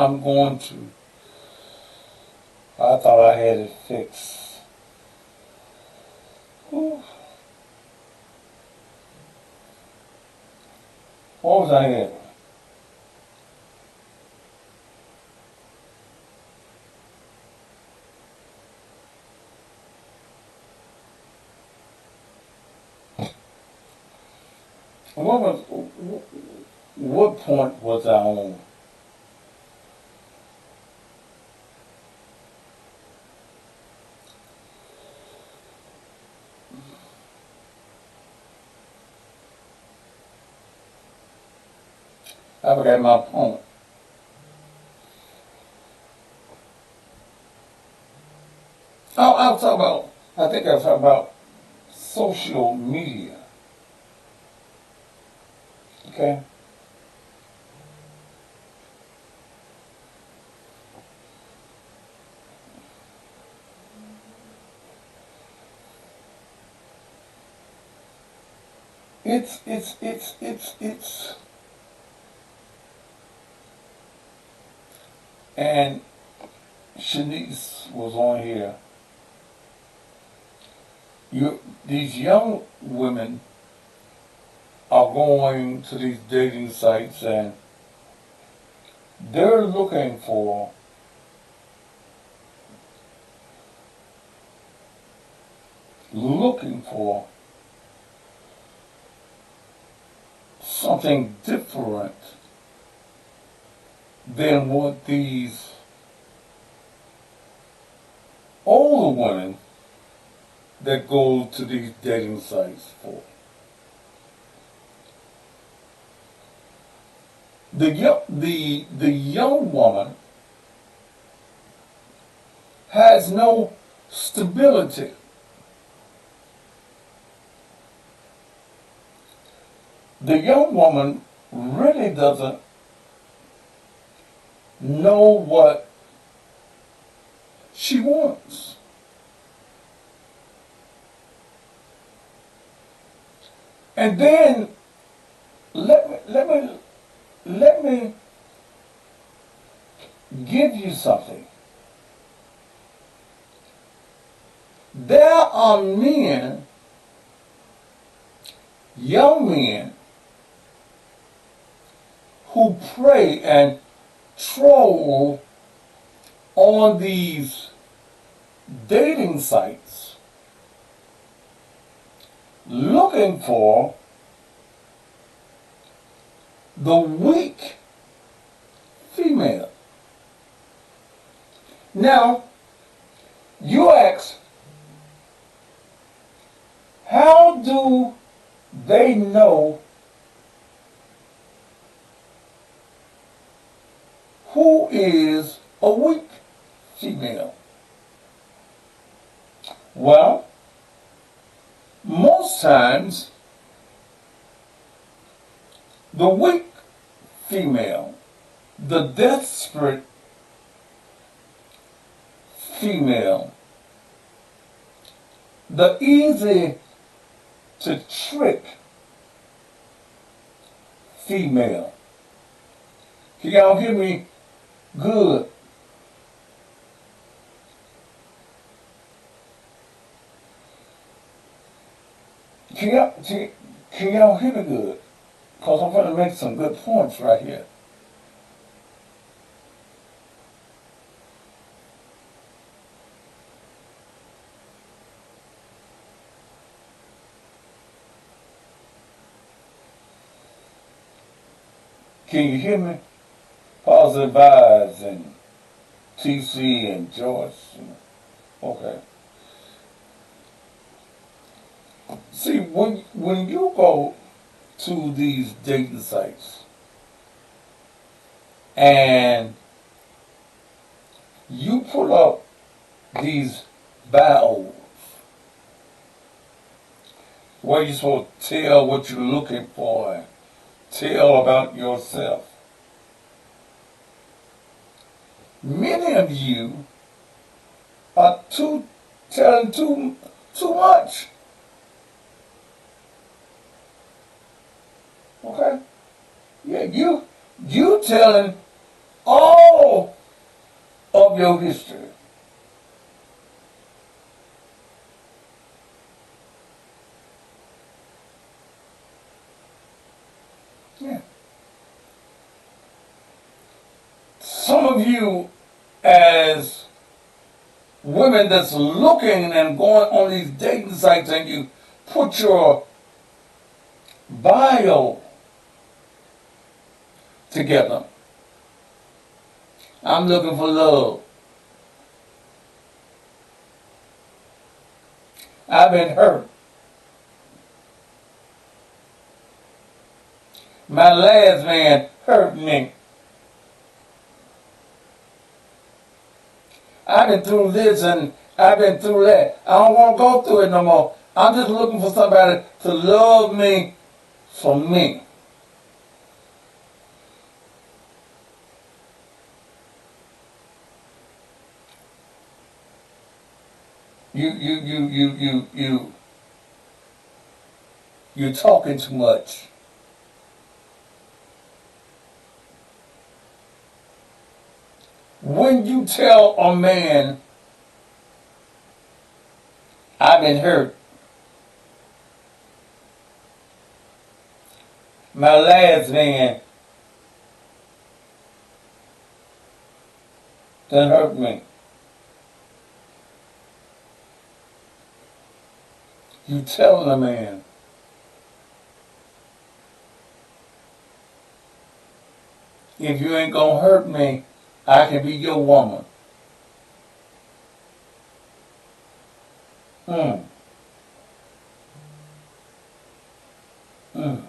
I'm going to. I thought I had it fixed. Whew. What was I at? What point was I on? I forgot my point. Oh, I was talking about. I think I was talking about social media. Okay. It's and Shanice was on here. These young women are going to these dating sites and they're looking for something different than what these older women that go to these dating sites for. The young woman has no stability. The young woman really doesn't know what she wants. And then let me give you something. There are men, young men, who pray and troll on these dating sites looking for the weak female. Now, you ask, how do they know who is a weak female? Well, most times, the weak female, the desperate female, the easy to trick female. Can y'all hear me good? Can y'all hear me good? Because I'm going to make some good points right here. Can you hear me? Positive Vibes and TC and Joyce. Okay. See, when you go to these dating sites and you pull up these bios where you're supposed to tell what you're looking for and tell about yourself. Many of you are telling too much. Okay? Yeah, you telling all of your history. Yeah. Some of you, as women that's looking and going on these dating sites, and you put your bio together. I'm looking for love. I've been hurt. My last man hurt me. I've been through this and I've been through that. I don't want to go through it no more. I'm just looking for somebody to love me for me. You're talking too much. When you tell a man, I've been hurt, my last man done hurt me. You telling a man, if you ain't gonna hurt me, I can be your woman. Mm. Mm.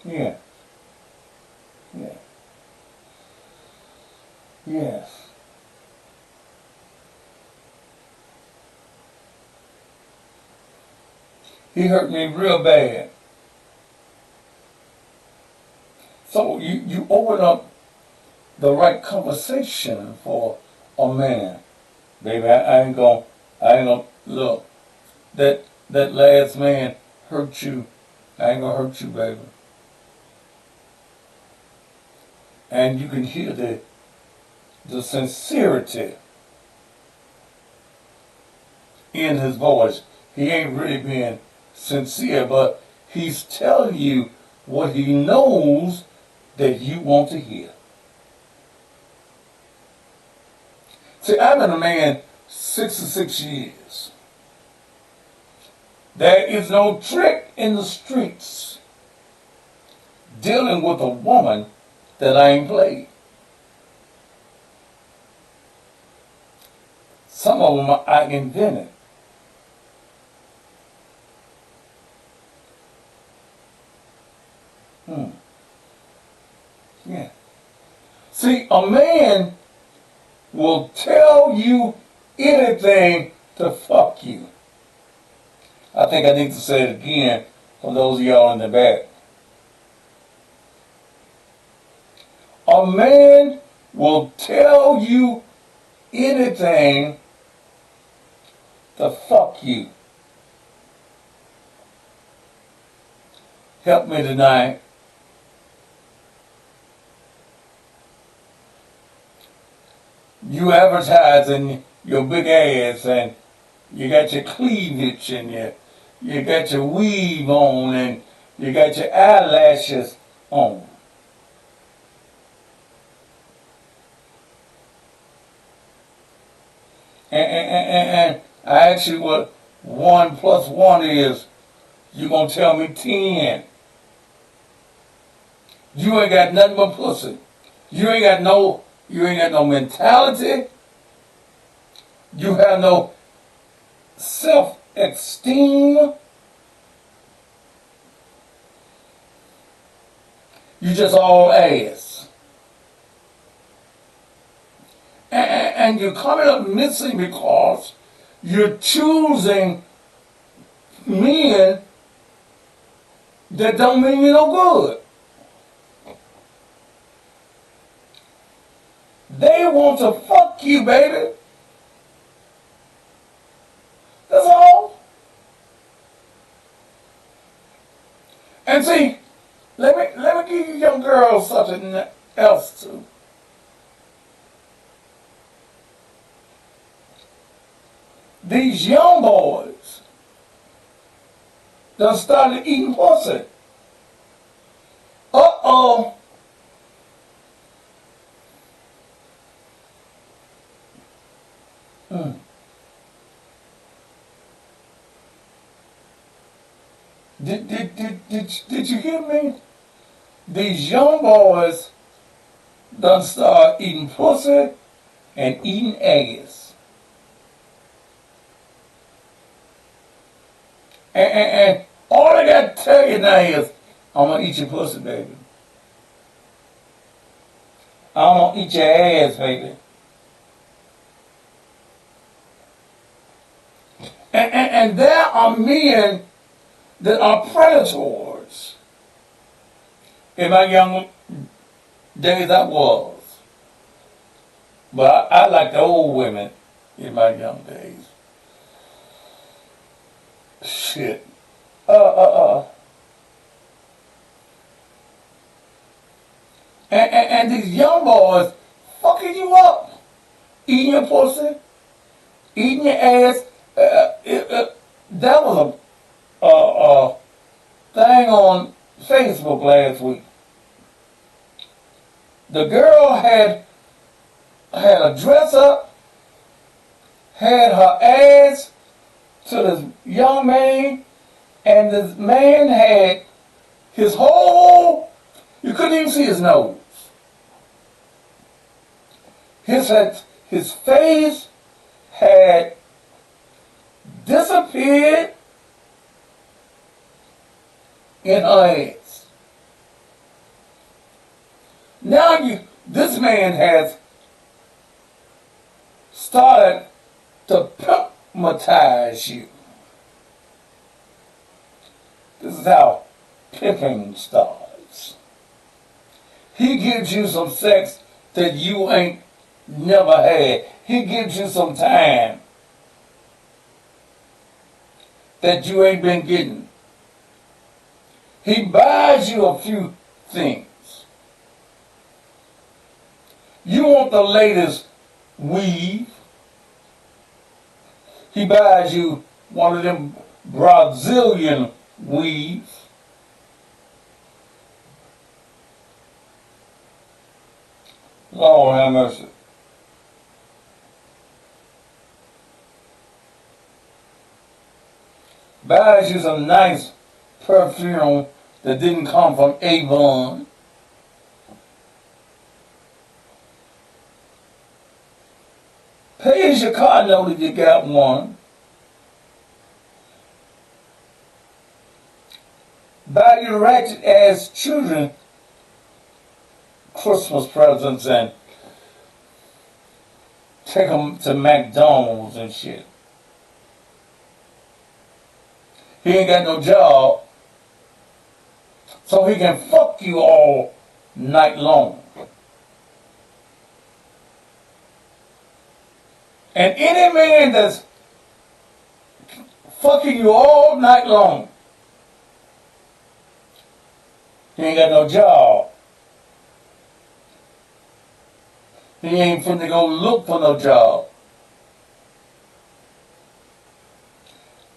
Yeah. Yeah. Yes. He hurt me real bad. So you open up the right conversation for a man. Baby, I ain't gonna, look, that last man hurt you. I ain't gonna hurt you, baby. And you can hear the sincerity in his voice. He ain't really being sincere, but he's telling you what he knows that you want to hear. See, I've been a man 66 years. There is no trick in the streets dealing with a woman that I ain't played. Some of them I invented. Hmm. Yeah. See, a man will tell you anything to fuck you. I think I need to say it again for those of y'all in the back. A man will tell you anything to fuck you. Help me tonight. You advertising your big ass and you got your cleavage and you got your weave on and you got your eyelashes on. And I ask you what 1 plus 1 is. You gonna tell me 10. You ain't got nothing but pussy. You ain't got no mentality. You have no self-esteem. You just all ass. And you're coming up missing because you're choosing men that don't mean you no good. They want to fuck you, baby. That's all. And see, let me give you young girls something else too. these young boys done started eating pussy. Uh-oh. Mm. Did you hear me? These young boys done start eating pussy and eating eggs. And all I got to tell you now is, I'm going to eat your pussy, baby. I'm going to eat your ass, baby. And there are men that are predators. In my young days, I was. But I like the old women in my young days. Shit. And these young boys fucking you up. Eating your pussy, eating your ass. That was a thing on Facebook last week. The girl had a dress up, had her ass to this young man, and this man had his whole, you couldn't even see his nose. His face had disappeared in her ass. Now this man has started to pimpmatize you. This is how pimping starts. He gives you some sex that you ain't never had. He gives you some time that you ain't been getting. He buys you a few things. You want the latest weave. He buys you one of them Brazilian weaves. Lord have mercy. Buys you some nice perfume that didn't come from Avon. Pays your car note if you got one. Buy your ratchet ass children Christmas presents and take them to McDonald's and shit. He ain't got no job, so he can fuck you all night long. And any man that's fucking you all night long, he ain't got no job. He ain't finna go look for no job.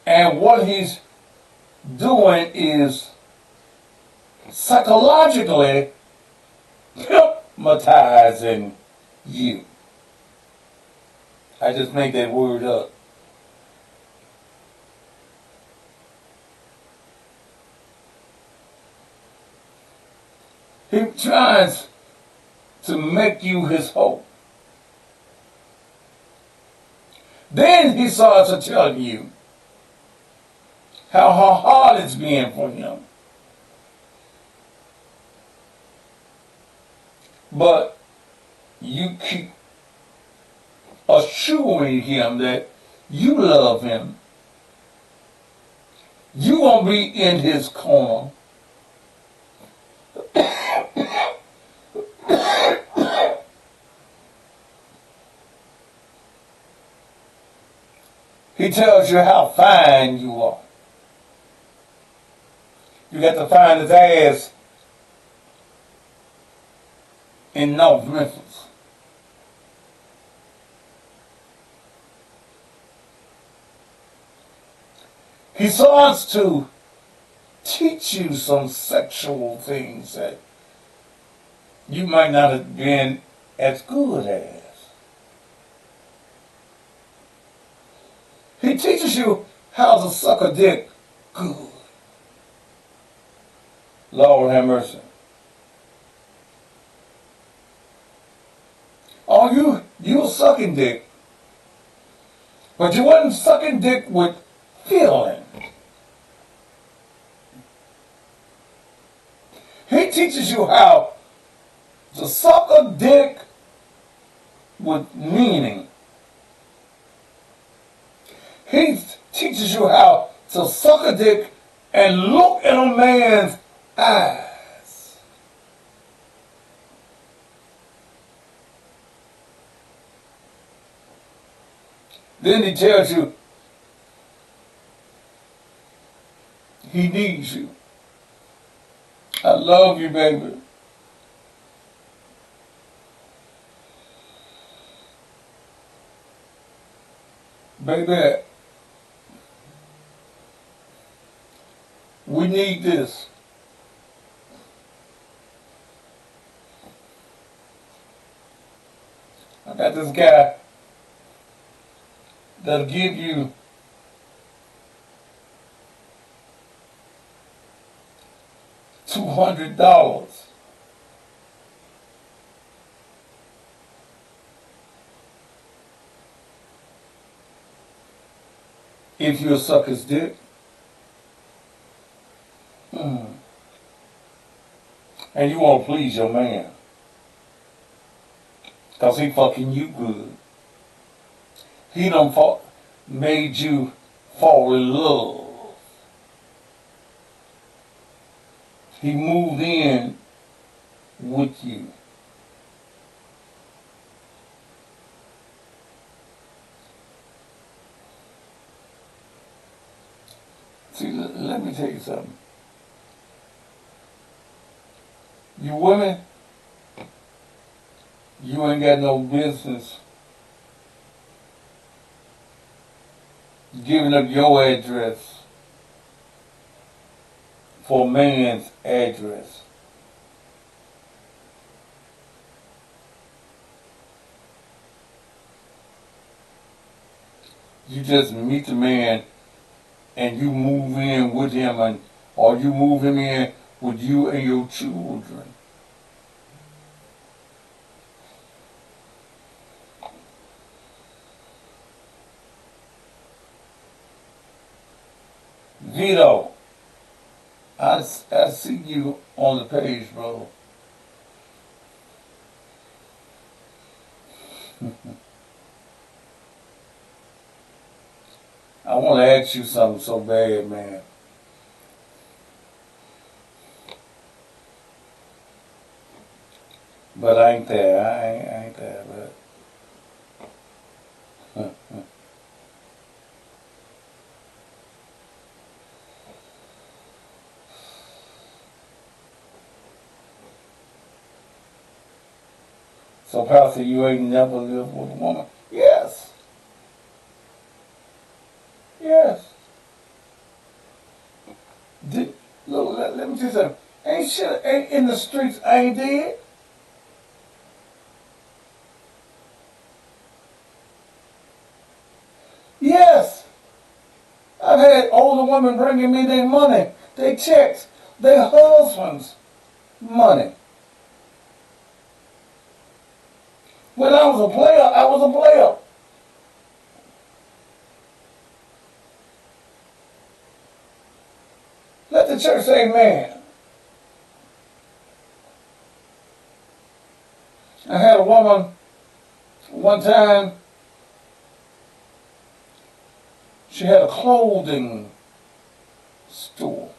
And what he's doing is psychologically hypnotizing you. I just make that word up. He tries to make you his hope. Then he starts to tell you how hard it's been for him. But you keep assuring him that you love him. You won't be in his corner. He tells you how fine you are. You got the finest ass in North Memphis. He starts to teach you some sexual things that you might not have been as good as. He teaches you how to suck a dick good. Lord have mercy. Oh, you were sucking dick, but you wasn't sucking dick with feeling. He teaches you how to suck a dick with meaning. He teaches you how to suck a dick and look in a man's eyes. Then he tells you he needs you. I love you, baby. Baby, we need this. I got this guy that'll give you $200 if you'll suck his dick. And you want to please your man. Because he fucking you good. He done made you fall in love. He moved in with you. See, let me tell you something. You women, you ain't got no business giving up your address for a man's address. You just meet the man and you move in with him, or you move him in with you and your children. Vito, I see you on the page, brother. I want to ask you something so bad, man. But I ain't there. I ain't there, but. So, Pastor, you ain't never lived with a woman? Yes. Yes. Look, let me tell you something. Ain't shit ain't in the streets I ain't dead. Yes. I've had older women bringing me their money, their checks, their husbands' money. When I was a player, I was a player. Let the church say amen. I had a woman one time, she had a clothing store.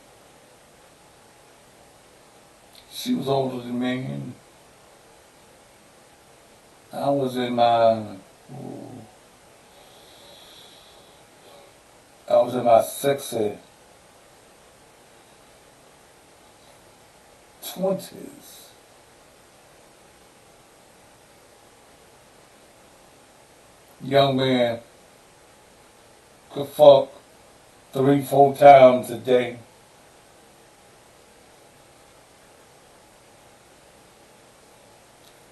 She was older than me, and I was in my, sexy 20s. Young man could fuck 3, 4 times a day.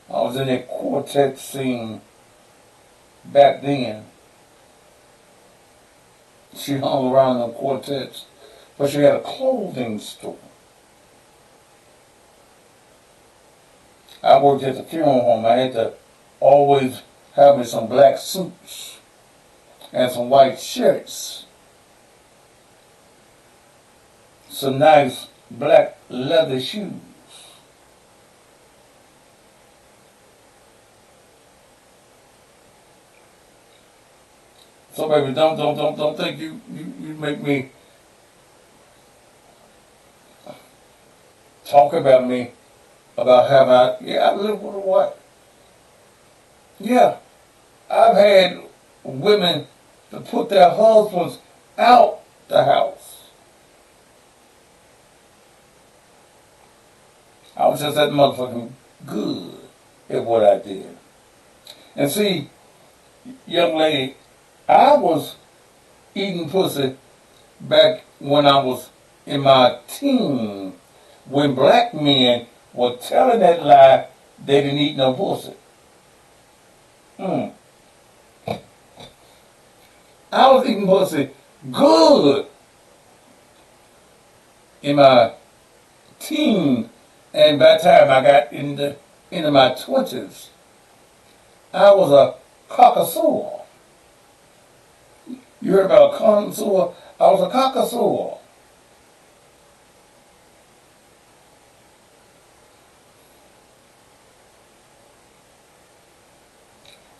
I was in that quartet scene back then. She hung around the quartets, but she had a clothing store. I worked at the funeral home. I had to always have me some black suits and some white shirts, some nice black leather shoes. So baby, don't think you make me talk about me about how I live with a wife. Yeah, I've had women to put their husbands out the house. I was just that motherfucking good at what I did. And see, young lady, I was eating pussy back when I was in my teens, when black men were telling that lie they didn't eat no pussy. Mm. I was eating pussy good in my teens, and by the time I got into my 20s, I was a connoisseur. You heard about a connoisseur? I was a connoisseur.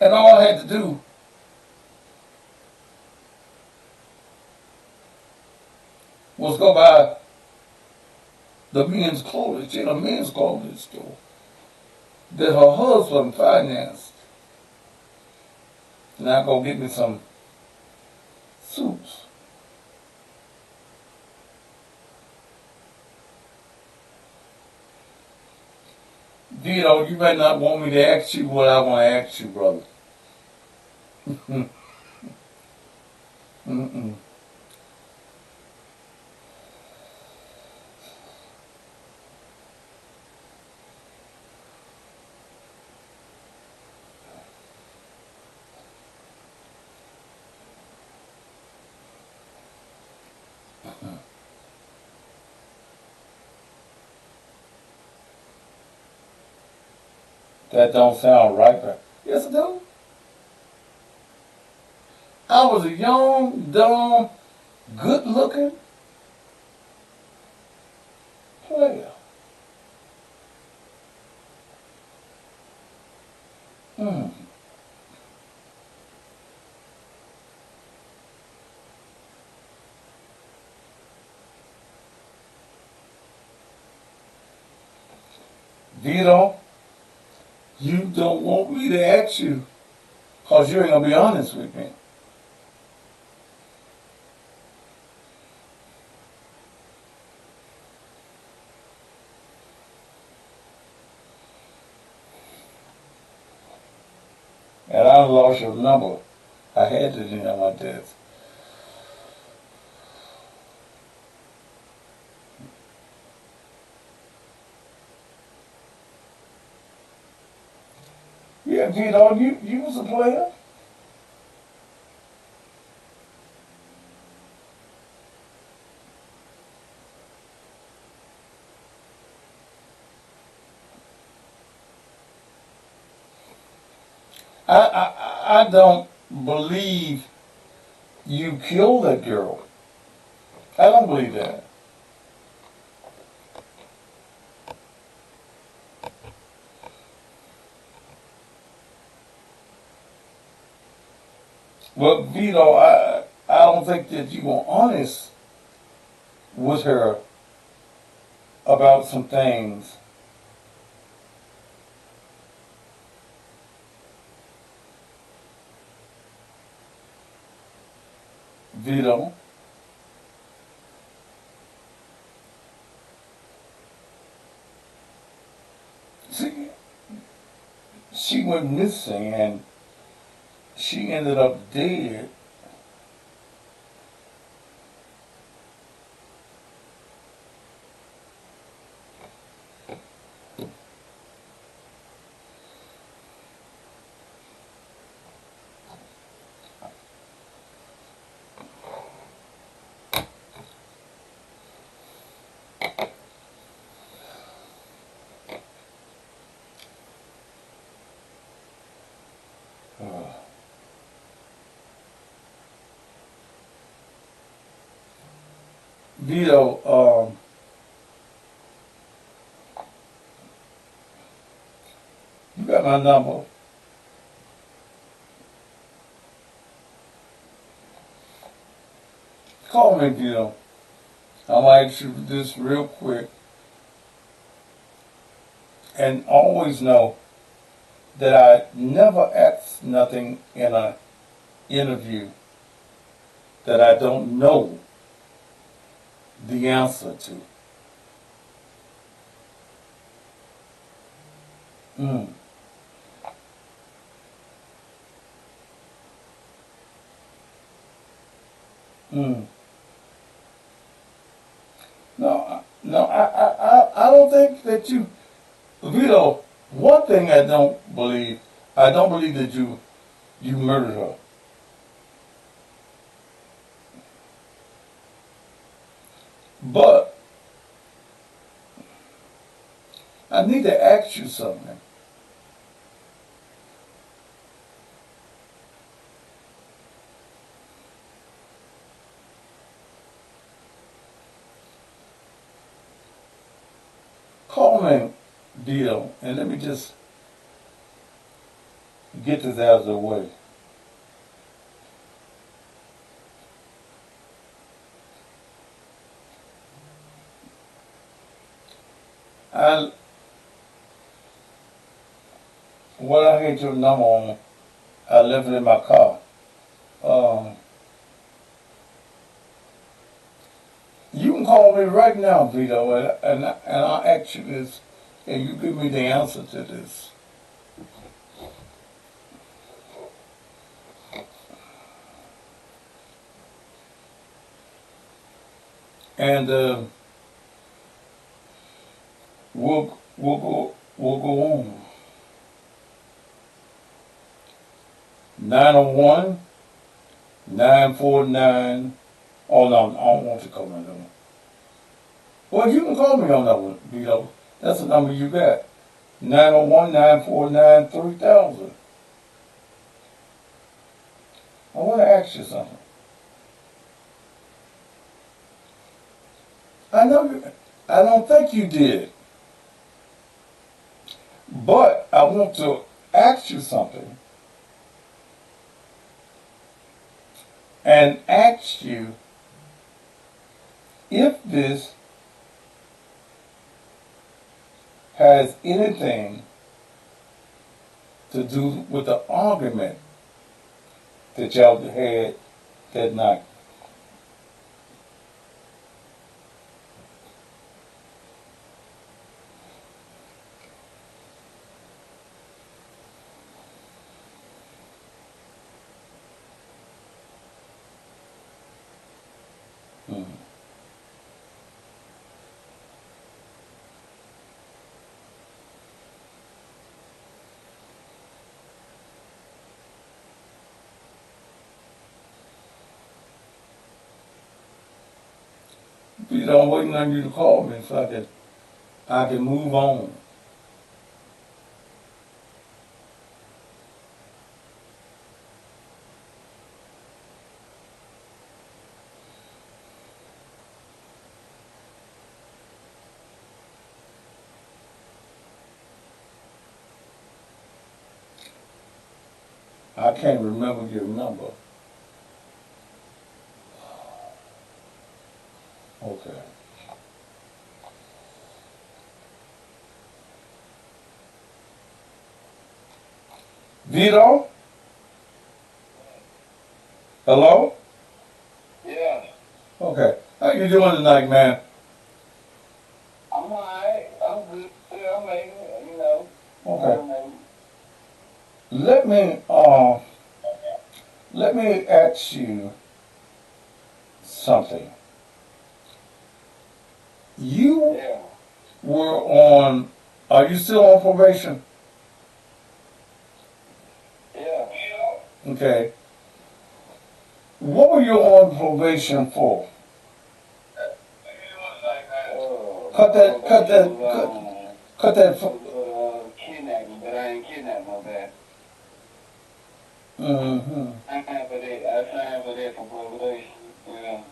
And all I had to do was go by the men's clothing. She had a men's clothing store that her husband financed. Now go get me some suits. Vito, you might not want me to ask you what I want to ask you, brother. Mm-mm. That don't sound right, but yes it do. I was a young, dumb, good-looking player. Mm. Vito, you don't want me to ask you because you ain't going to be honest with me. And I lost your number. I had it in my desk. Yeah, Vito, you was a player. I don't believe you killed that girl. I don't believe that. But Vito, I don't think that you were honest with her about some things. Vito. See, she went missing and she ended up dead. Vito, you got my number. Call me, Vito. I'm gonna ask you this real quick, and always know that I never ask nothing in an interview that I don't know the answer to. Mm, mm. No, I don't think that you, Vito. One thing I don't believe that you murdered her. But I need to ask you something. Call me, Vito, and let me just get this out of the way. I What I get your number on, I left it in my car. Um, you can call me right now, Vito, and I'll ask you this, and you give me the answer to this. And we'll go on. 901 949. Oh no, I don't want you to call my number. Well, you can call me on that one, Vito. That's the number you got. 901 949 3000. I want to ask you something. I know I don't think you did, but I want to ask you something and ask you if this has anything to do with the argument that y'all had that night. Hmm. Vito, I'm waiting on you to call me so I can move on. I can't remember your number. Okay. Vito? Hello? Yeah, Okay. How you doing tonight, man? I'm alright. I'm good. Yeah, I'm making it, you know. Okay. I'm Let me let me ask you something. You yeah, were on are you still on probation? yeah. Okay. What were you on probation for? Cut that cut that cut, It was, um, it was, uh, it was, uh, kidnapping, but I ain't kidnapped, my bad. cut that. It was, kidnapping, but I ain't kidnapped, my bad. Mm-hmm. I signed for that. I signed for that for probation. You know.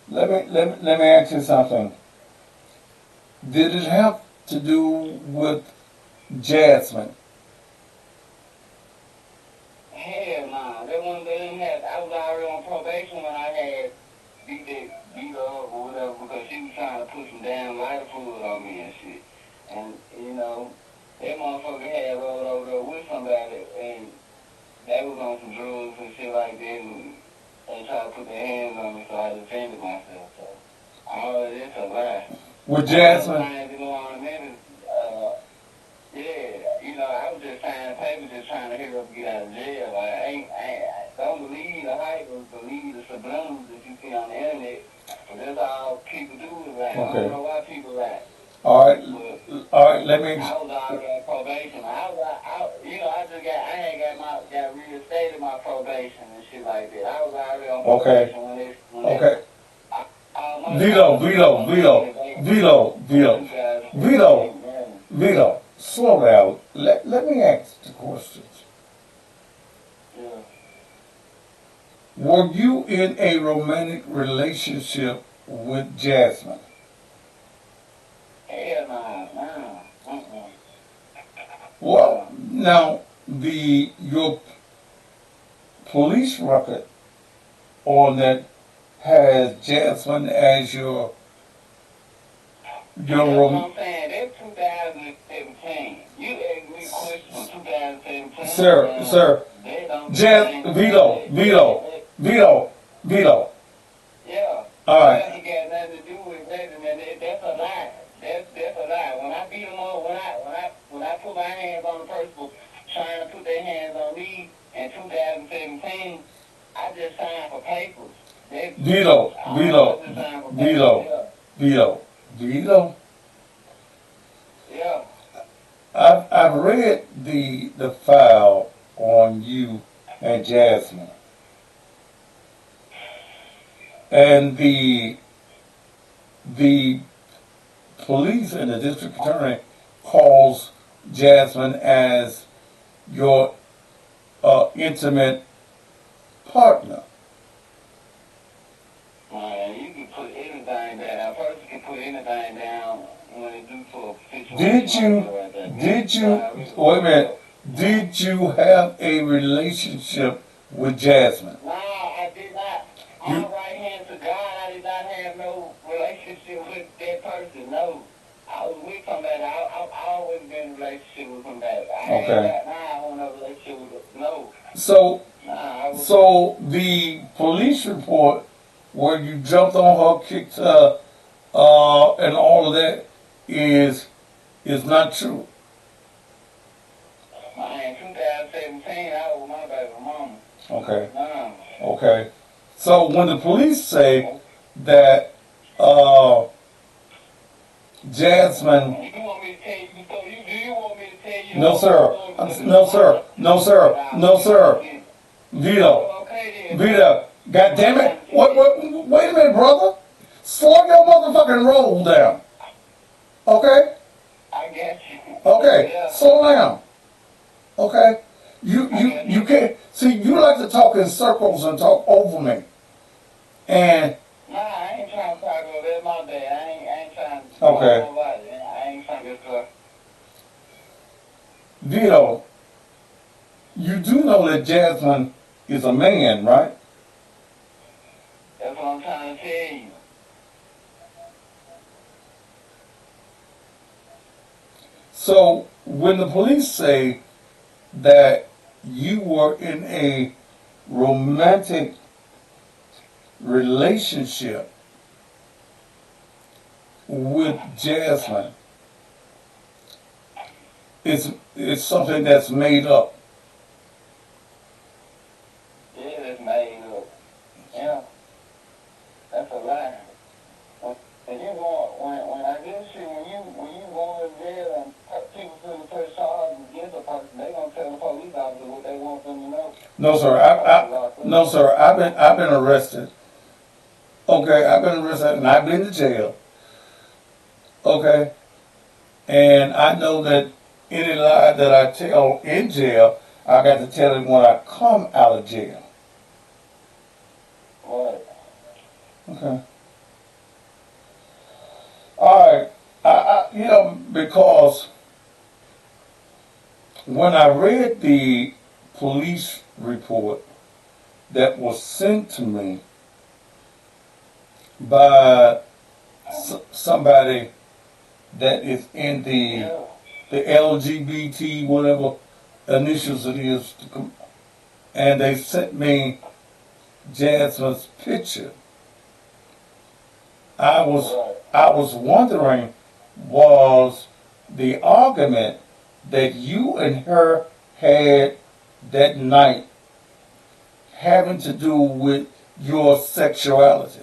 Let me ask you something. Did it have to do with Jasmine? Hell nah. That one they didn't have. I was already on probation when I had beat her up or whatever because she was trying to put some damn lighter fluid on me and shit. And you know, that motherfucker had rolled over there with somebody and they was on some drugs and shit like that and they tried to put their hands on me so I defended myself. So all of this a lie. With I was Jasmine? trying to go on a minute. Yeah, you know, I was just signing papers, just trying to hurry up and get out of jail. Like, I don't believe the hype or believe the subliminals that you see on the internet. But that's all people do is lie. I Okay. don't know why people lie. All right. But All right. Let me. I was already on probation. You know, I had got reinstated my probation and shit like that. I was already on Okay. probation Okay. I, Vito, slow down. Let me ask the questions. Yeah. Were you in a romantic relationship with Jasmine? Hell nah. Well, now your police record on that has Jasmine as your That's what rom- I'm saying. That's 2017. You asked me questions from 2017. sir. They don't Vito. Yeah. All That right. ain't got nothing to do with nothing. That's a lie. That's a lie. When I beat them up, when I put my hands on the person trying to put their hands on me in 2017, I just signed for papers. Vito. Yeah. I've read the file on you and Jasmine, and the police and the district attorney calls Jasmine as your intimate partner. You can put anything down. A person can put anything down when they do for a situation. Did you, wait a minute, did you have a relationship with Jasmine? No, I did not. I'm right hand to God. I did not have no relationship with that person. No. I was with somebody. I always been in a relationship with somebody. Okay. I don't have a relationship with no. So the police report where you jumped on her, kicked her, and all of that is not true. In 2017, I was my baby mama. Okay. Okay. So when the police say that Jasmine, you want me to tell you? So do you want me to tell you? no sir, Vito, God damn it! Wait a minute, brother. Slow your motherfucking roll down. Okay. I get you. Okay. Yeah. Slow down. Okay. You can't see. You like to talk in circles and talk over me. And Nah, I ain't trying to talk over that. My bad. I ain't trying to okay. talk nobody. I ain't trying to talk. Vito, you do know that Jasmine is a man, right? That's what I'm trying to tell you. So when the police say that you were in a romantic relationship with Jasmine, it's something that's made up. Yeah, that's made up. Yeah, that's a lie. When you go, when I guess you, when you go in jail and people feel the press charge against a person, they gonna tell the police officer what they want them to know. No, sir. No, sir. I've been arrested. Okay, I've been arrested and I've been to jail. Okay, And I know that any lie that I tell in jail, I got to tell it when I come out of jail. Right. Okay. All right. Because when I read the police report that was sent to me by somebody that is in Yeah. the LGBT whatever initials it is, and they sent me Jasmine's picture. I was Right. I was wondering, was the argument that you and her had that night having to do with your sexuality?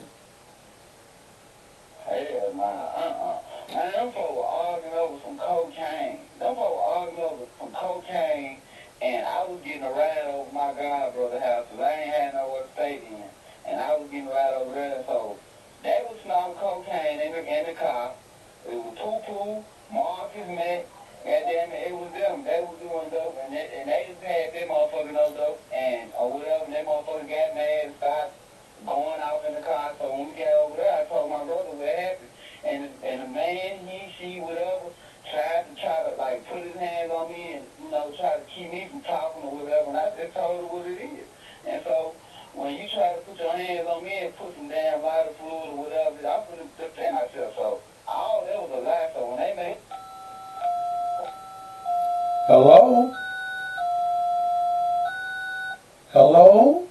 Hell nah. Man, them folks were arguing over some cocaine. Them folks were arguing over some cocaine, and I was getting a ride over my godbrother house, 'cause I ain't had nowhere to stay then. And I was getting a ride over there, so they was snorting cocaine in the car. It was Poo-Poo, Marcus, Mac, goddamn it, it was them. They was doing dope, and they just had that motherfucker no dope, and or whatever, and that motherfucker got mad and started going out in the car. So when we got over there, I told my brother what happened. And the man, he, she, whatever, tried to like put his hands on me and, try to keep me from talking or whatever. And I just told her what it is. And so when you try to put your hands on me and put some damn lighter fluid or whatever, I'm going to defend myself. So all that was a lie. So when they made Hello? Hello?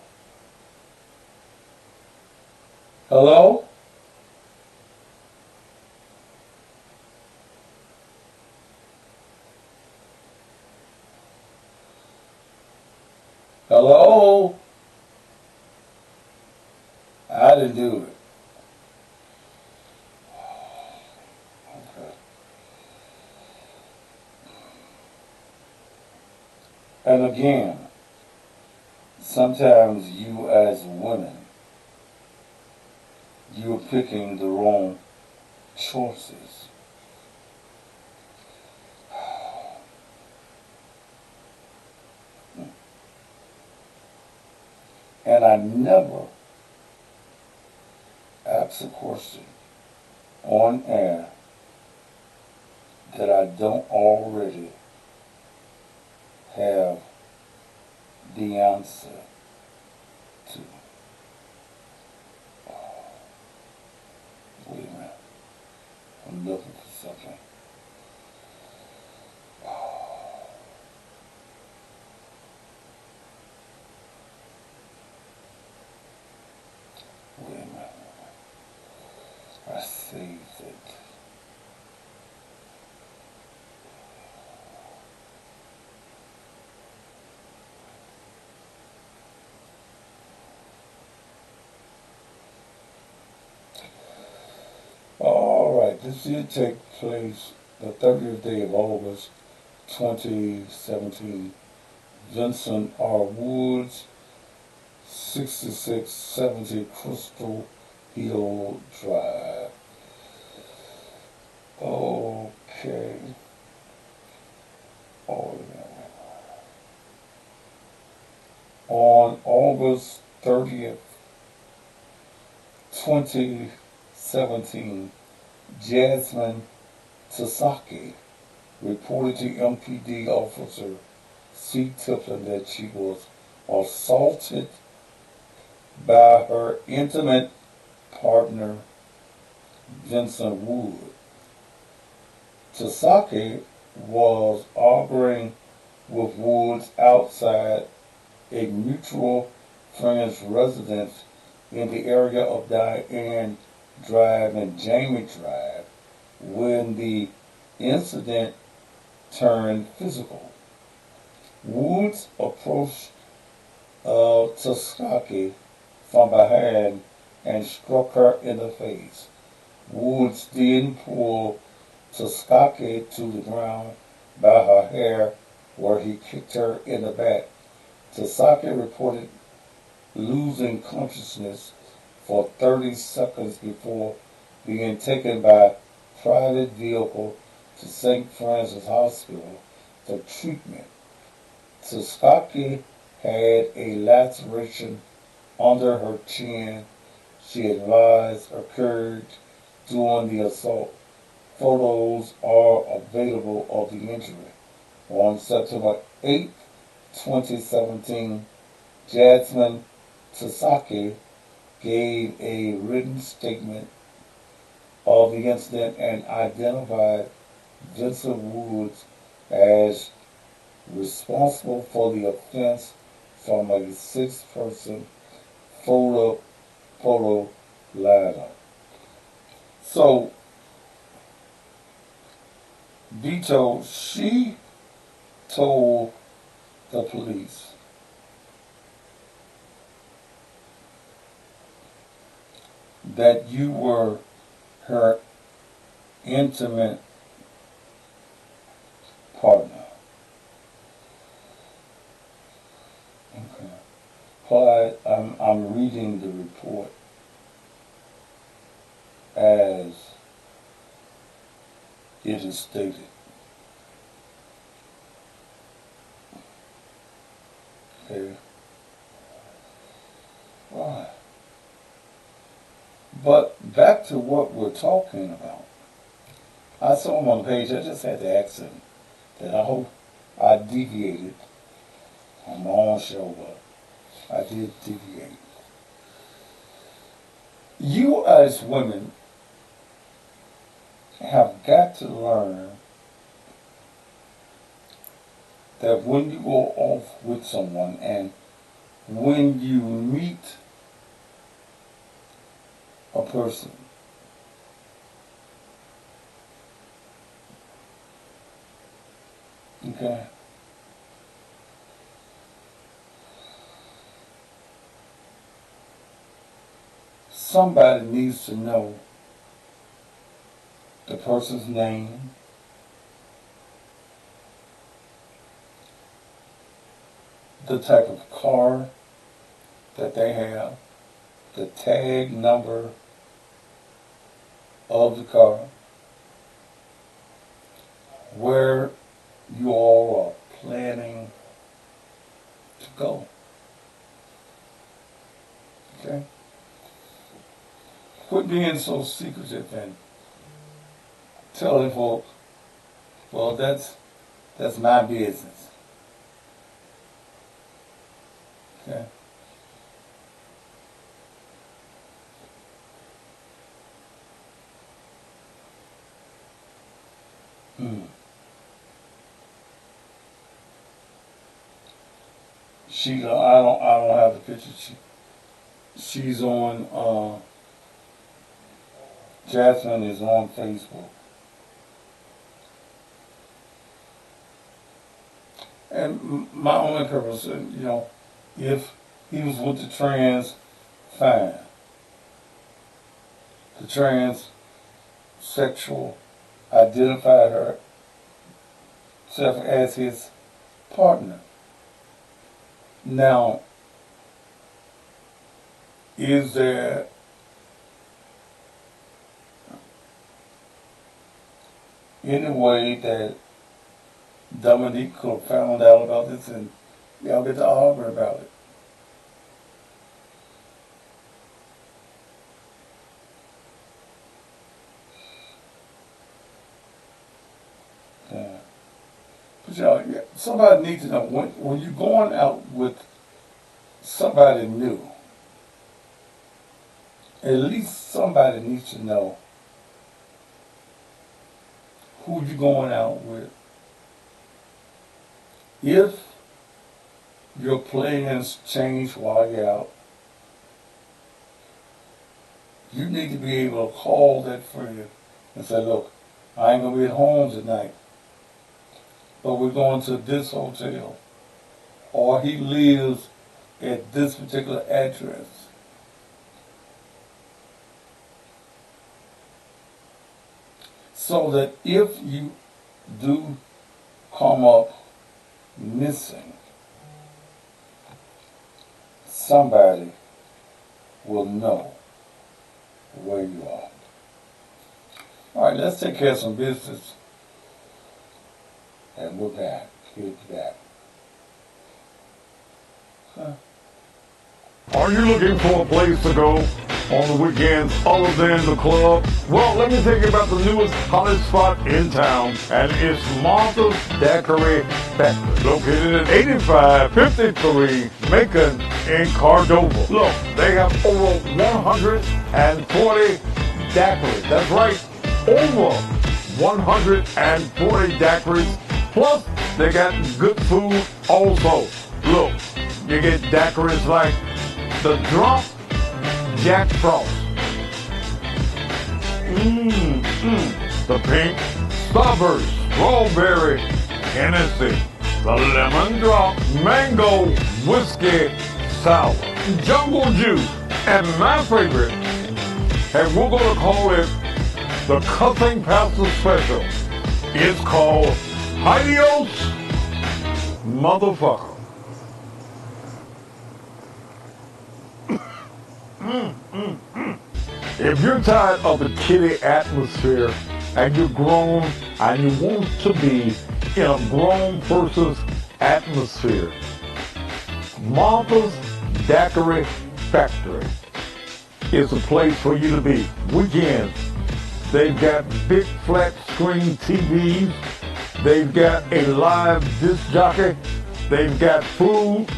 Hello? Hello? I didn't do it. Okay. And again, sometimes you as women, you're picking the wrong choices. And I never ask a question on air that I don't already have the answer to. Wait a minute. I'm looking for something. Wait a minute. I saved it. All right, this did take place the 30th day of August, 2017. Vincent R. Woods, 6670 Crystal Hill Drive. Okay. Oh, yeah. On August 30th, 2017, Jasmine Tasaki reported to MPD officer C. Tipton that she was assaulted by her intimate partner, Vincent Wood. Tasaki was arguing with Woods outside a mutual friend's residence in the area of Diane Drive and Jamie Drive when the incident turned physical. Woods approached Tasaki from behind and struck her in the face. Woods then pulled Tasaki to the ground by her hair where he kicked her in the back. Tasaki reported losing consciousness for 30 seconds before being taken by private vehicle to St. Francis Hospital for treatment. Tsutsaki had a laceration under her chin she advised occurred during the assault. Photos are available of the injury. On September 8, 2017, Jasmine Tsutsaki gave a written statement of the incident and identified Vincent Woods as responsible for the offense from a six-person photo lineup. So, Vito, she told the police that you were her intimate partner. Okay. But I'm reading the report as it is stated. Okay. Right. But back to what we're talking about. I saw him on the page. I just had to ask him that I hope I deviated on my own show, but I did deviate. You as women have got to learn that when you go off with someone and when you meet a person, okay, somebody needs to know the person's name, the type of car that they have, the tag number of the car, where you all are planning to go. Okay? Quit being so secretive and telling folks, well, that's my business. Okay? Hmm. I don't have the picture. She's on, Jasmine is on Facebook. And my only purpose, if he was with the trans, fine. The transsexual identified herself as his partner. Now, is there any way that Dominique could have found out about this and y'all get to argue about it? Yeah. But somebody needs to know when you're going out with somebody new, at least somebody needs to know who you're going out with. If your plans change while you're out, you need to be able to call that friend and say, look, I ain't going to be at home tonight, but we're going to this hotel, or he lives at this particular address. So that if you do come up missing, somebody will know where you are. All right, let's take care of some business and we're back. Kids back. Huh. Are you looking for a place to go on the weekends other than the club? Well, let me tell you about the newest hottest spot in town, and it's Martha's Daiquiri Factory, located at 8553 Macon in Cordova. Look, they have over 140 daiquiris. That's right, over 140 daiquiris. Plus, they got good food also. Look, you get daiquiris like the Drunk Jack Frost, the Pink Starburst Strawberry Hennessy, the Lemon Drop Mango Whiskey Sour, Jungle Juice, and my favorite, and we're going to call it the Cussing Pastor Special. It's called Adios Motherfucker. If you're tired of the kiddie atmosphere and you're grown and you want to be in a grown person's atmosphere, Martha's Daiquiri Factory is a place for you to be. Weekends, they've got big flat screen TVs, they've got a live disc jockey, they've got food.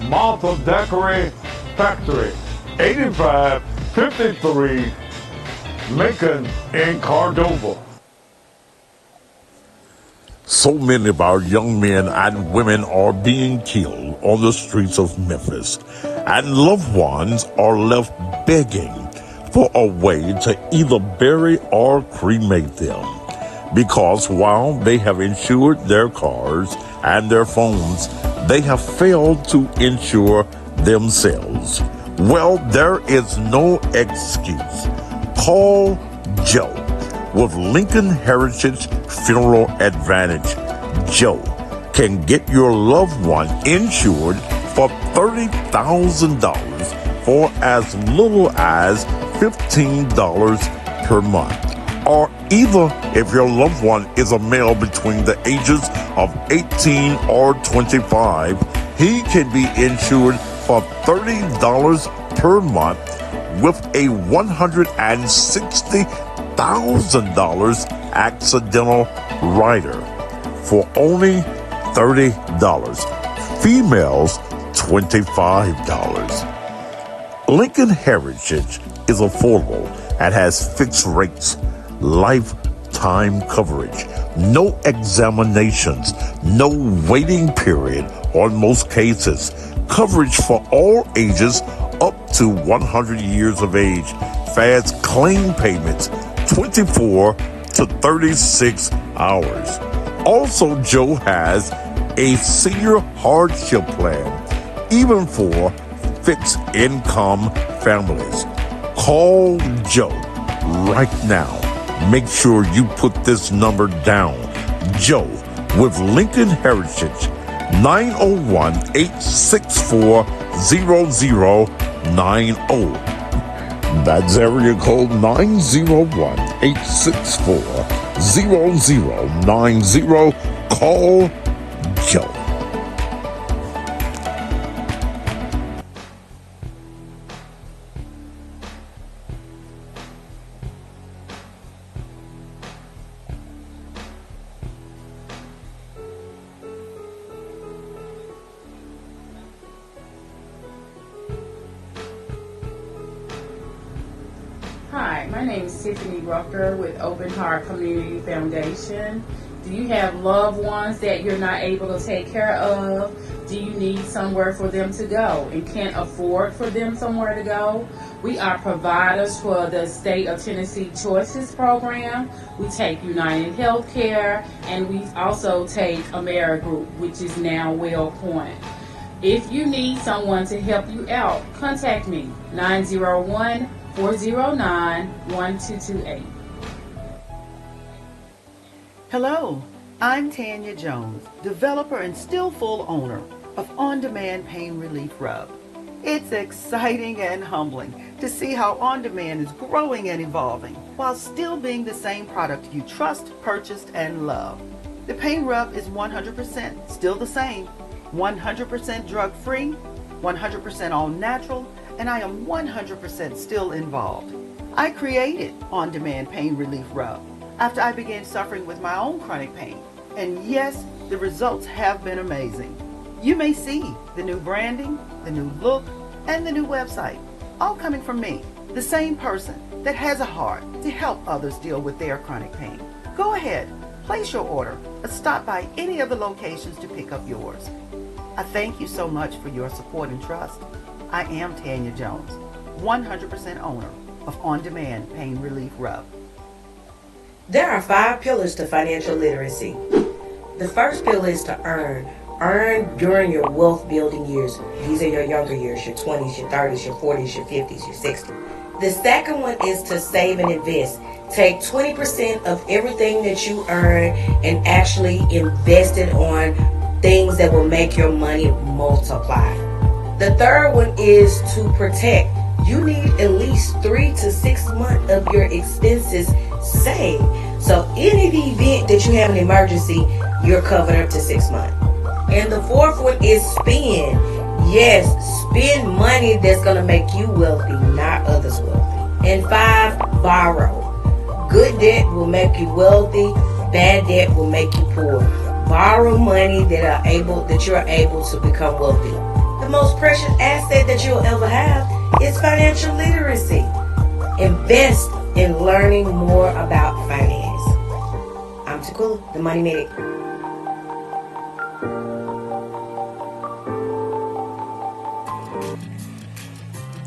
Martha's Daiquiri Factory, 8553 Macon in Cordova. So many of our young men and women are being killed on the streets of Memphis, and loved ones are left begging for a way to either bury or cremate them. Because while they have insured their cars and their phones, they have failed to insure themselves. Well, there is no excuse. Call Joe with Lincoln Heritage Funeral Advantage. Joe can get your loved one insured for $30,000 for as little as $15 per month. Or either if your loved one is a male between the ages of 18 or 25, he can be insured for $30 per month with a $160,000 accidental rider for only $30. Females, $25. Lincoln Heritage is affordable and has fixed rates, lifetime coverage, no examinations, no waiting period on most cases, coverage for all ages up to 100 years of age, fast claim payments, 24 to 36 hours. Also, Joe has a senior hardship plan, even for fixed income families. Call Joe right now. Make sure you put this number down. Joe with Lincoln Heritage, 901-864-0090. That's area code 901-864-0090. Call Joe. Hi, my name is Tiffany Rucker with Open Heart Community Foundation. Do you have loved ones that you're not able to take care of? Do you need somewhere for them to go and can't afford for them somewhere to go? We are providers for the State of Tennessee Choices program. We take United Healthcare, and we also take Amerigroup, which is now WellPoint. If you need someone to help you out, contact me, 901-409-1228. Hello, I'm Tanya Jones, developer and still full owner of On Demand Pain Relief Rub. It's exciting and humbling to see how On Demand is growing and evolving while still being the same product you trust, purchased, and love. The pain rub is 100% still the same, 100% drug free, 100% all natural, and I am 100% still involved. I created On Demand Pain Relief Rub after I began suffering with my own chronic pain. And yes, the results have been amazing. You may see the new branding, the new look, and the new website, all coming from me, the same person that has a heart to help others deal with their chronic pain. Go ahead, place your order, or stop by any of the locations to pick up yours. I thank you so much for your support and trust. I am Tanya Jones, 100% owner of On Demand Pain Relief Rub. There are 5 pillars to financial literacy. The first pillar is to earn. Earn during your wealth building years. These are your younger years, your 20s, your 30s, your 40s, your 50s, your 60s. The second one is to save and invest. Take 20% of everything that you earn and actually invest it on things that will make your money multiply. The third one is to protect. You need at least 3 to 6 months of your expenses saved. So in the event that you have an emergency, you're covered up to 6 months. And the fourth one is spend. Yes, spend money that's going to make you wealthy, not others wealthy. And 5, borrow. Good debt will make you wealthy. Bad debt will make you poor. Borrow money that you're able to become wealthy. The most precious asset that you'll ever have is financial literacy. Invest in learning more about finance. I'm Takula, the Money Medic.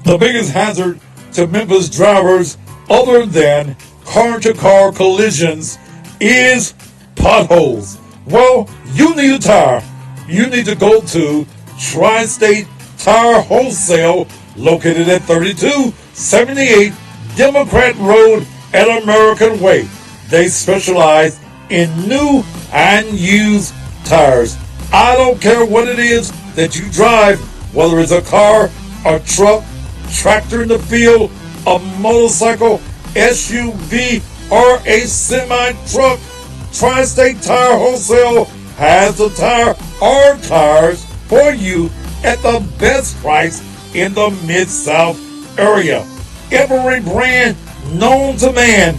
The biggest hazard to Memphis drivers, other than car-to-car collisions, is potholes. Well, you need a tire. You need to go to Tri-State Tire Wholesale, located at 3278 Democrat Road at American Way. They specialize in new and used tires. I don't care what it is that you drive, whether it's a car, a truck, tractor in the field, a motorcycle, SUV, or a semi-truck. Tri-State Tire Wholesale has the tire or tires for you at the best price in the Mid-South area. Every brand known to man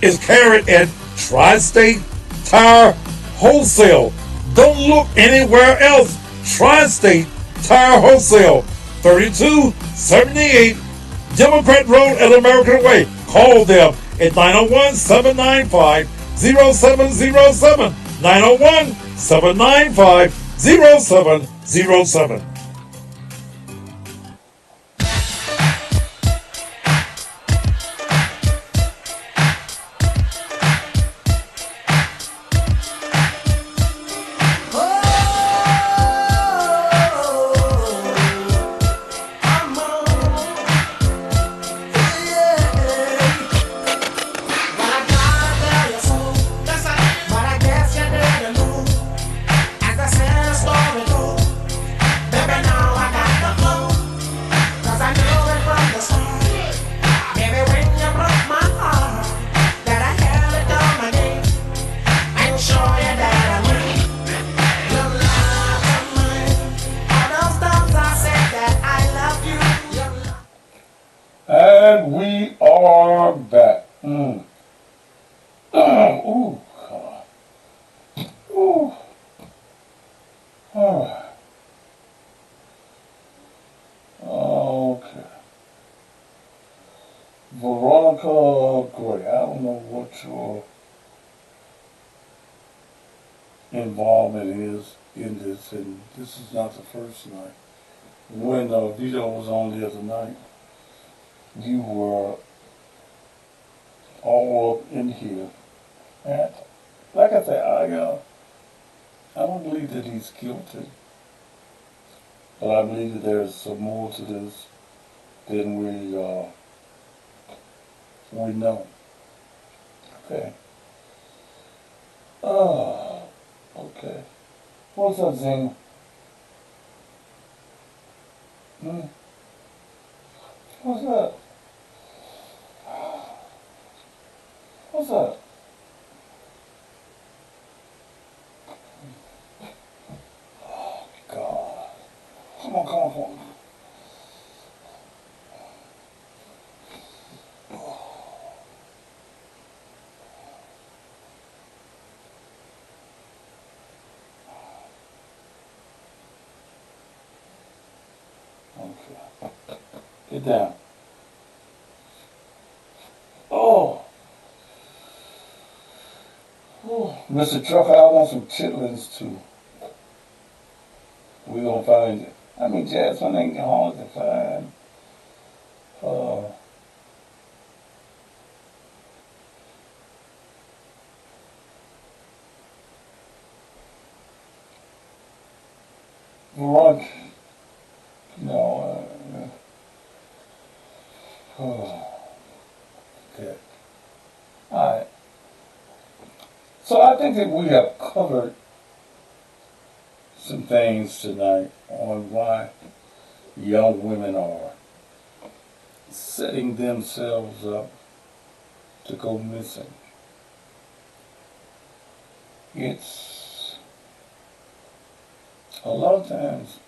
is carried at Tri-State Tire Wholesale. Don't look anywhere else. Tri-State Tire Wholesale, 3278 Democrat Road at American Way. Call them at 901-795-0707. 901-795-0707. And we are back. Ooh, God. Ooh. All right. Okay. Veronica Gray, I don't know what your involvement is in this, and this is not the first night. When Vito was on the other night, you were all up in here. And like I said, I don't believe that he's guilty. But I believe that there's some more to this than we know. Okay. Okay. What's up, Zing? What's up? What's up? Get down. Oh. Oh. Mr. Trucker, I want some chitlins too. We gonna find it. I mean, Jasmine ain't hard to find. Uh, Veronica, no, oh, okay. All right. So I think that we have covered some things tonight on why young women are setting themselves up to go missing. It's a lot of times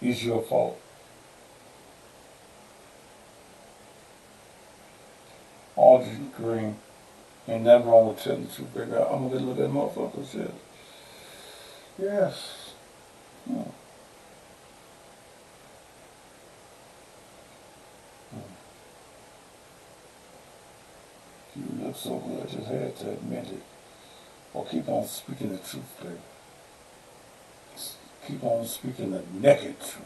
it's your fault. Audrey Green, ain't nothing wrong with telling the truth, baby. I'm gonna look at motherfuckers here. Yes. Hmm. You look so good, I just had to admit it. Well, keep on speaking the truth, baby. Keep on speaking the naked truth.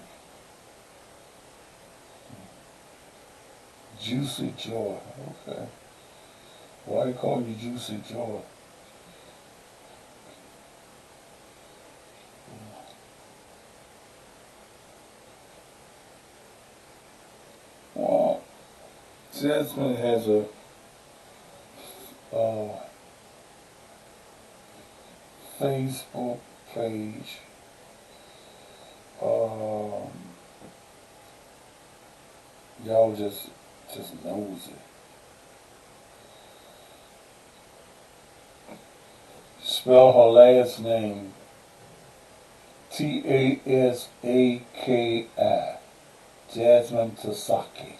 Juicy Joy, okay. Why they call you Juicy Joy? Well, Jasmine has a Facebook page. Y'all just nosy. Spell her last name Tasaki. Jasmine Tasaki.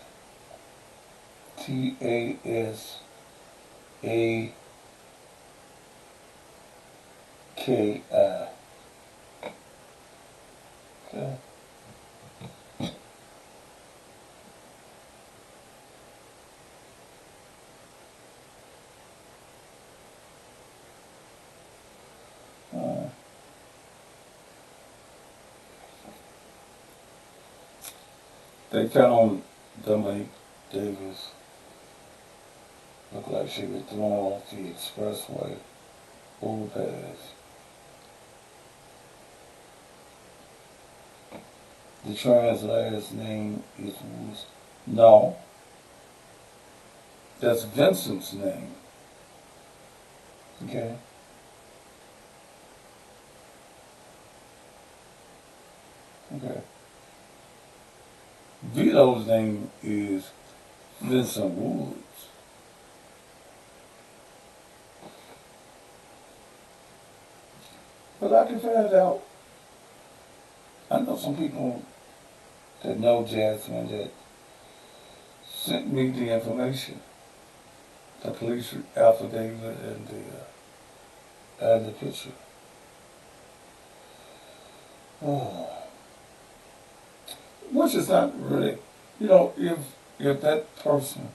Tasaki. Okay. They found Dominique Davis. Looked like she was thrown off the expressway overpass. The trans last name is no. That's Vincent's name. Okay. Okay. Vito's name is Vincent Woods. But I can find out. I know some people that know Jasmine that sent me the information, the police affidavit and the picture. Oh. Which is not really, if that person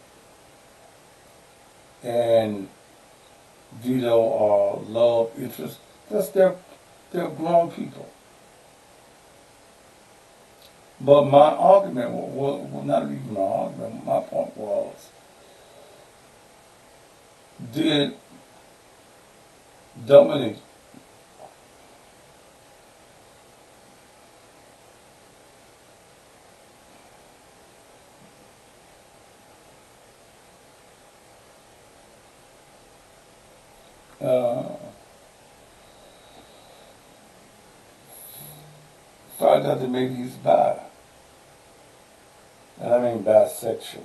and Vito are love interest, they're grown people. But my argument was not even an argument. My point was, did Dominic find out that maybe he's bi? And I mean bisexual.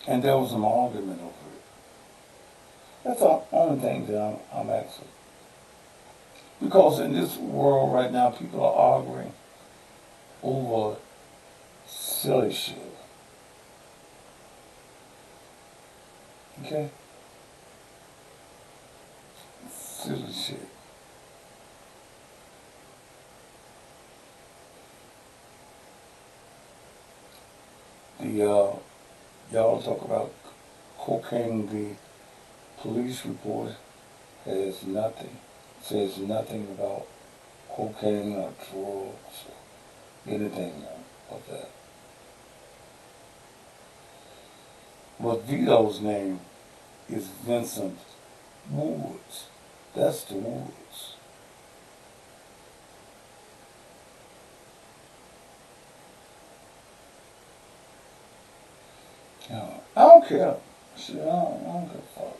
And there was an argument over it. That's the only thing that I'm asking. Because in this world right now, people are arguing over silly shit. Okay? Silly shit. y'all talk about cocaine. The police report has nothing, says nothing about cocaine or drugs or anything of that. But Vito's name is Vincent Woods. That's the Woods. I don't care. Shit, I don't give a fuck.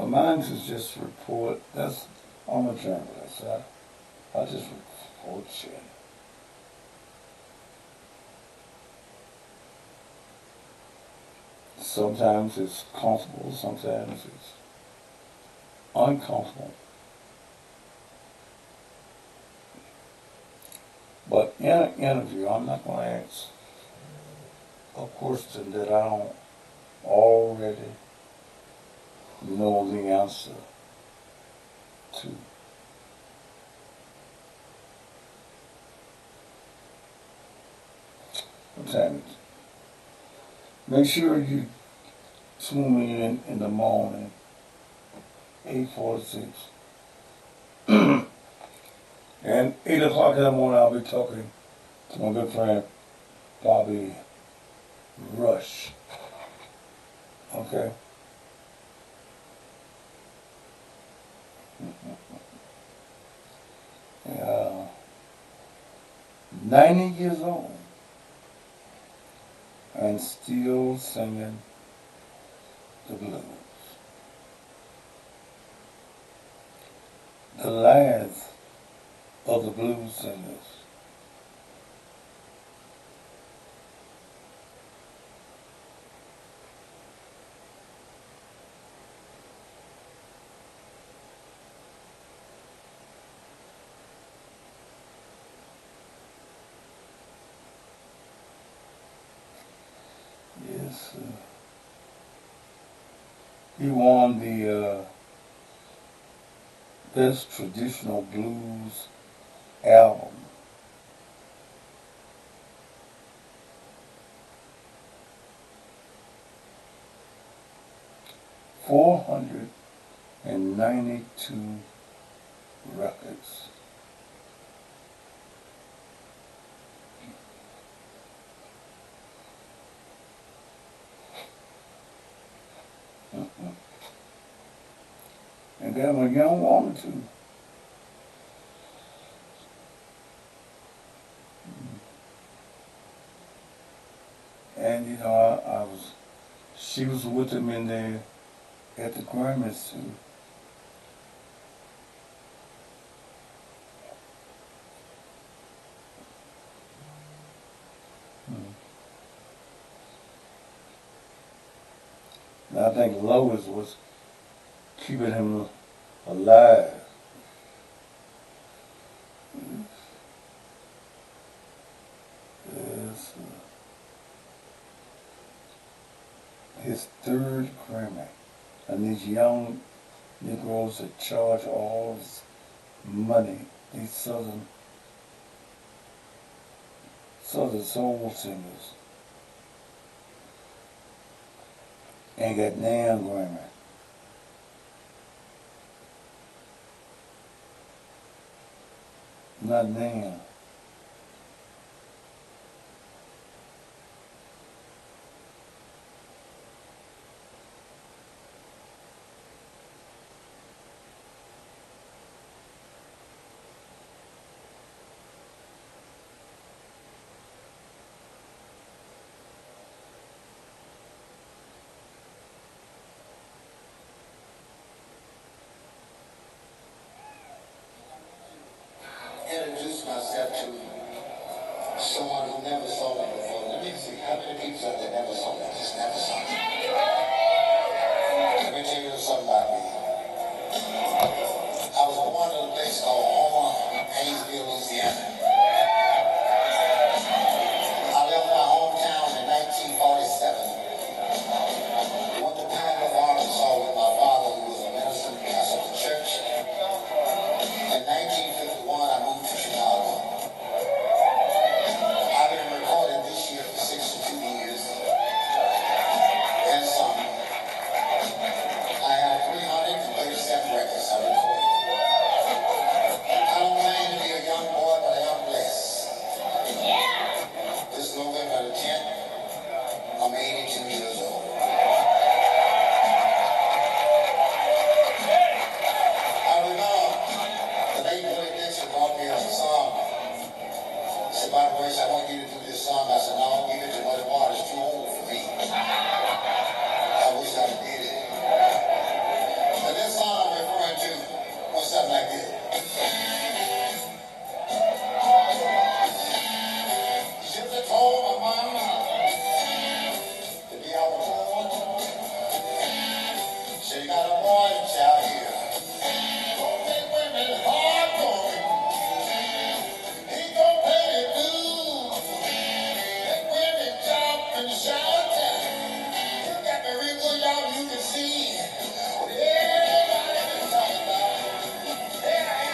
Mine is just report. I'm a journalist. I just report shit. Sometimes it's comfortable, sometimes it's uncomfortable. But in an interview, I'm not going to ask a question that I don't already know the answer to. Sometimes, make sure you tune me in the morning, 8:46. And 8 o'clock in the morning, I'll be talking to my good friend, Bobby Rush. Okay? 90 years old and still singing the blues. The last of the blues singers. Yes, he won the best traditional blues album. $492 records. And then a young woman too. And she was with him in there at the Grammys too. And I think Lois was keeping him alive. Yes. His third Grammy. And these young Negroes that charge all this money, these southern soul singers, ain't got damn Grammy. Not damn. Introduce myself to someone who never saw me before. Let me see how many people out there never saw me. Just never saw me. Let me tell you something about me. I was born in a place called Homer, Hayesville, Louisiana. I left my hometown in 1947. Went to Pineville, Arkansas with my father, who was a minister, pastor of the church. 22 years old. I remember the late Willie Dixon brought me a song. He said, by the way, I want you to do this song. I said, no, I'll give it to Buddy Moore. It's too old for me. I wish I did it. But this song I'm referring to was something like this. Should have told my mama to be out of home. She got a boy child here. Don't make women hard going. He don't pay the dues. Make women jump and shout. You got the wrinkle, y'all, you can see. What everybody been talking about. Yeah.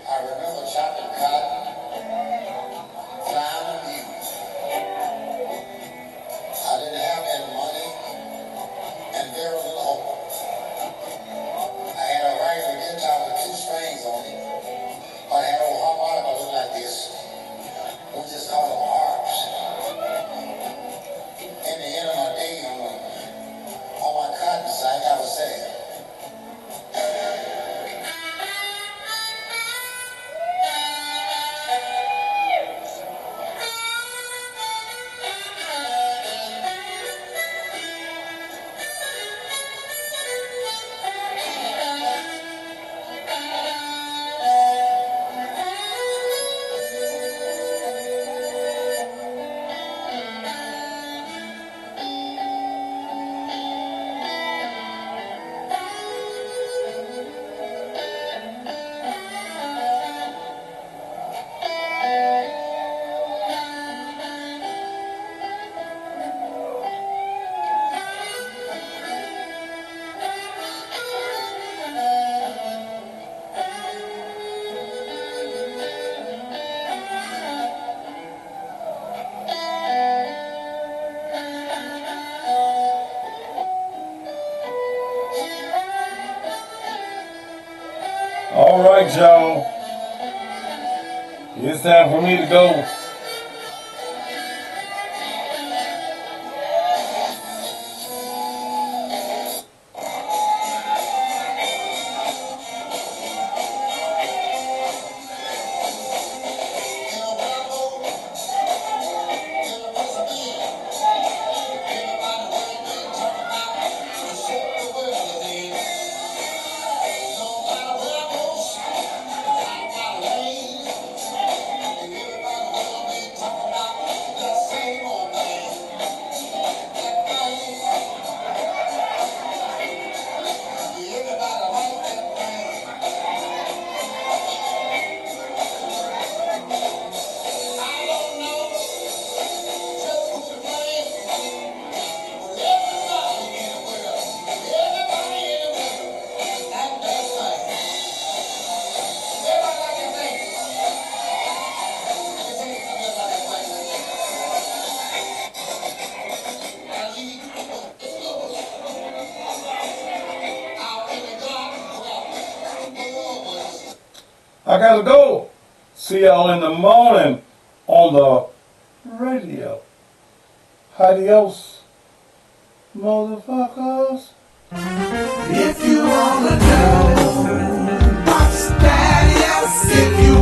I remember chopping cotton, flying the mule. I didn't have any money and very little hope. I had a regular guitar with 2 strings on it, but I had old harmonica look like this. We just called them harps. In the end of my day, on my cotton sack, I was sad. All right, y'all. It's time for me to go. I gotta go. See y'all in the morning on the radio. Adios, motherfuckers. If you wanna know what's daddy else, if you